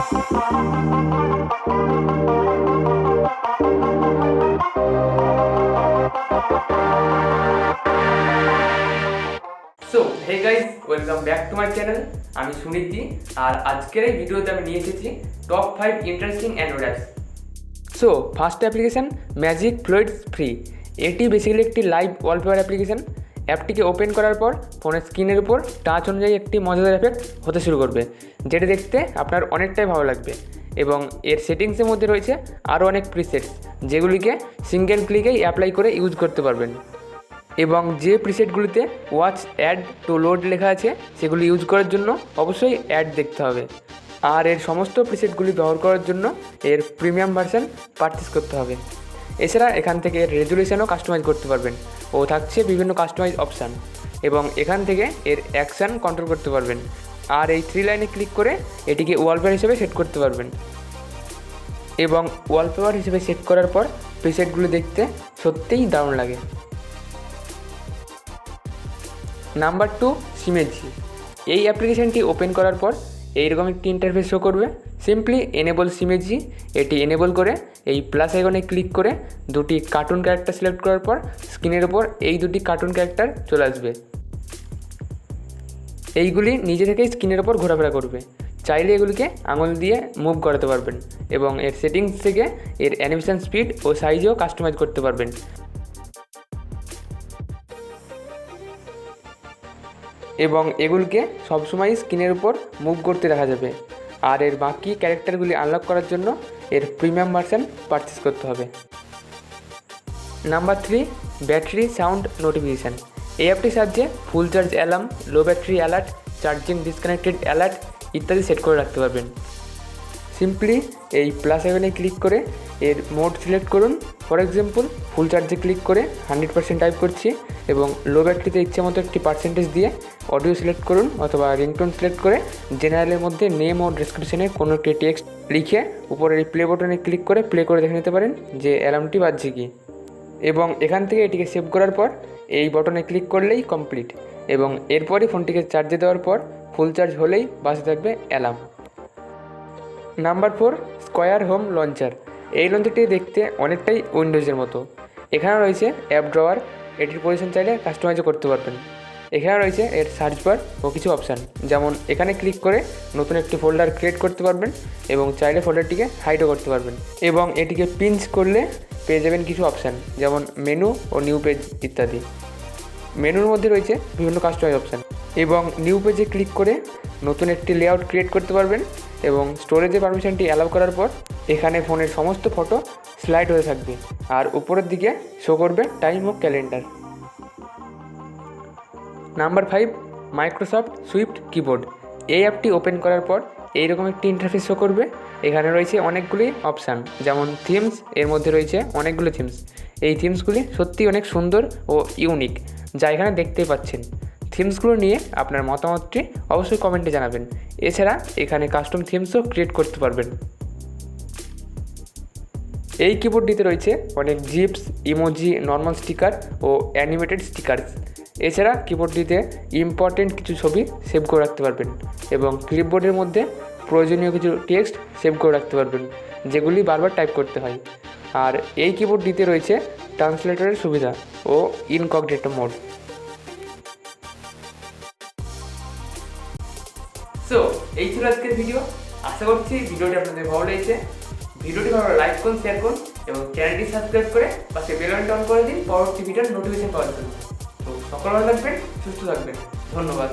So hey guys, welcome back to my channel. আমি সুনীতি, আর আজকের এই ভিডিওতে আমি নিয়ে এসেছি top 5 interesting Android apps. So first application Magic Fluids free. এটি বেসিক্যালি একটি লাইভ ওয়ালপেপার অ্যাপ্লিকেশান। অ্যাপটিকে ওপেন করার পর ফোনের স্ক্রিনের উপর টাচ অনুযায়ী একটি মজাদার এফেক্ট হতে শুরু করবে, যেটা দেখতে আপনার অনেকটাই ভালো লাগবে। এবং এর সেটিংসের মধ্যে রয়েছে আরও অনেক প্রিসেটস, যেগুলিকে সিঙ্গেল ক্লিকেই অ্যাপ্লাই করে ইউজ করতে পারবেন। এবং যে প্রিসেটগুলিতে ওয়াচ অ্যাড টু লোড লেখা আছে, সেগুলি ইউজ করার জন্য অবশ্যই অ্যাড দেখতে হবে। আর এর সমস্ত প্রিসেটগুলি ব্যবহার করার জন্য এর প্রিমিয়াম ভার্সন পারচেস করতে হবে। এছাড়া এখান থেকে এর রেজুলেশনও কাস্টমাইজ করতে পারবেন, ও থাকছে বিভিন্ন কাস্টমাইজ অপশান। এবং এখান থেকে এর অ্যাকশান কন্ট্রোল করতে পারবেন। আর এই 3 লাইনে ক্লিক করে এটিকে ওয়ালপেপার হিসেবে সেট করতে পারবেন। এবং ওয়ালপেপার হিসেবে সেট করার পর প্রিসেটগুলি দেখতে সত্যিই দারুণ লাগে। নাম্বার 2, সিমেজি। এই অ্যাপ্লিকেশানটি ওপেন করার পর এইরকম একটি ইন্টারফেস শো করবে। সিম্পলি এনেবল সিমেজি, এটি এনেবল করে এই প্লাস আইকনে ক্লিক করে দুটি কার্টুন ক্যারেক্টার সিলেক্ট করার পর স্ক্রিনের ওপর এই দুটি কার্টুন ক্যারেক্টার চলে আসবে। এইগুলি নিজে থেকেই স্ক্রিনের ওপর ঘোরাফেরা করবে। চাইলে এগুলিকে আঙুল দিয়ে মুভ করাতে পারবেন এবং এর সেটিংস থেকে এর অ্যানিমেশন স্পিড ও সাইজও কাস্টমাইজ করতে পারবেন। এবং এগুলিকে সবসময় স্ক্রিনের উপর মুভ করতে দেখা যাবে। আর এর বাকি ক্যারেক্টারগুলি আনলক করার জন্য এর প্রিমিয়াম ভার্সন পারচেস করতে হবে। Number 3, battery sound notification. এই অ্যাপটির সাহায্যে ফুল চার্জ অ্যালার্ম, লো battery alert, charging disconnected alert ইত্যাদি সেট করে রাখতে পারবেন। সিম্পলি এই প্লাস আইকনে ক্লিক করে এর মোড সিলেক্ট করুন। ফর এক্সাম্পল, ফুল চার্জে ক্লিক করে 100% টাইপ করছি এবং লো ব্যাটারিতে ইচ্ছে মতো একটি পার্সেন্টেজ দিয়ে অডিও সিলেক্ট করুন, অথবা রিংটোন সিলেক্ট করে জেনারেলের মধ্যে নেম ও ডেসক্রিপশনে কোনো একটি টেক্সট লিখে উপরের এই প্লে বাটনে ক্লিক করে প্লে করে দেখে নিতে পারেন যে অ্যালার্মটি বাজছে কি। এবং এখান থেকে এটিকে সেভ করার পর এই বাটনে ক্লিক করলেই কমপ্লিট। এবং এরপরই ফোনটিকে চার্জে দেওয়ার পর ফুল চার্জ হলেই বাজতে থাকবে alarm. Number 4, square home launcher. এই লঞ্চারটি দেখতে অনেকটাই উইন্ডোজের মতো। এখানে রয়েছে অ্যাপ ড্রয়ার, এটির পজিশন চাইলে কাস্টমাইজও করতে পারবেন। এখানে রয়েছে এর সার্চ বার ও কিছু অপশান, যেমন এখানে ক্লিক করে নতুন একটি ফোল্ডার ক্রিয়েট করতে পারবেন এবং চাইলে ফোল্ডারটিকে হাইডও করতে পারবেন। এবং এটিকে পিঞ্চ করলে পেয়ে যাবেন কিছু অপশান, যেমন মেনু ও নিউ পেজ ইত্যাদি। মেনুর মধ্যে রয়েছে বিভিন্ন কাস্টমাইজ অপশান। এবং নিউ পেজে ক্লিক করে নতুন একটি লেআউট ক্রিয়েট করতে পারবেন। এবং স্টোরেজের পারমিশনটি অ্যালাউ করার পর এখানে ফোনের সমস্ত ফটো স্লাইড হয়ে থাকবে, আর উপরের দিকে শো করবে টাইম ও calendar. Number 5, Microsoft Swift keyboard. এই অ্যাপটি ওপেন করার পর এইরকম একটি ইন্টারফেস শো করবে। এখানে রয়েছে অনেকগুলি অপশান, যেমন থিমস। এর মধ্যে রয়েছে অনেকগুলো থিমস। এই থিমসগুলি সত্যিই অনেক সুন্দর ও ইউনিক, যা এখানে দেখতেই পাচ্ছেন। থিমসগুলো নিয়ে আপনার মতামতটি অবশ্যই কমেন্টে জানাবেন। এছাড়া এখানে কাস্টম থিমসও ক্রিয়েট করতে পারবেন। এই কিবোর্ডটিতে রয়েছে অনেক জিপস, ইমোজি, নর্মাল স্টিকার ও অ্যানিমেটেড স্টিকারস। এছাড়া কিবোর্ডটিতে ইম্পর্টেন্ট কিছু ছবি সেভ করে রাখতে পারবেন এবং ক্লিপবোর্ডের মধ্যে প্রয়োজনীয় কিছু টেক্সট সেভ করে রাখতে পারবেন, যেগুলি বারবার টাইপ করতে হয়। আর এই কিবোর্ডটিতে রয়েছে ট্রান্সলেটরের সুবিধা ও ইনকগনিটো মোড। সো এই ছিল আজকের ভিডিও। আশা করছি ভিডিওটি আপনাদের ভালো লেগেছে। ভিডিওটি ভালো লাইক করুন, শেয়ার করুন এবং চ্যানেলটি সাবস্ক্রাইব করে পাশে বেল আইকনটি অন করে দিন পরবর্তী ভিডিওর নোটিফিকেশন পাওয়ার জন্য। তো সকল ভালো থাকবেন, সুস্থ থাকবেন। ধন্যবাদ।